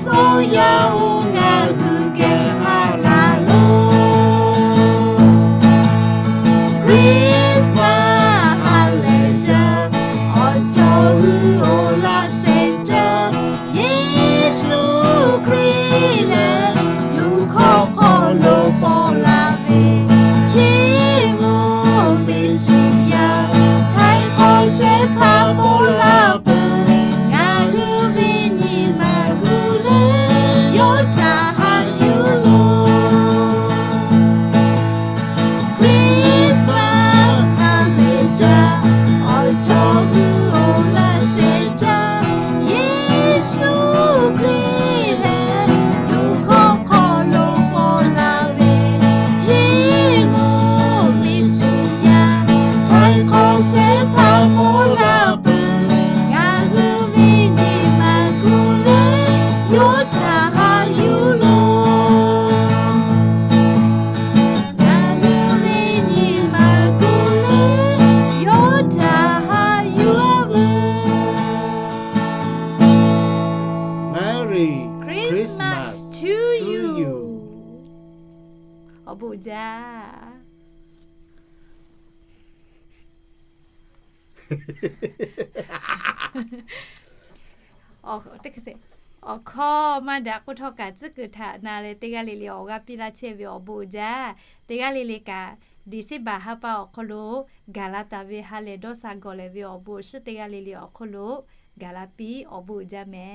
soya unga huge halalo Christmas holiday ocho huola senta Yesu Christ you call lo polave chimu bisia thai khoi swe pha polave Christmas to you อบูจ้าอ๋อแต่ก็สิอ๋อข้อมาดักก็ทอกะจึกกะทะนาเลยเตกะลิลิออกะปิลาเชวิอบูจ้าเตกะลิลิกะดิสิบาฮะปาอคโลกาลาตาเวฮาเลโดซาโกเลวิอบูชเตกะลิลิอคโลกาลาปีอบูจ้าแม่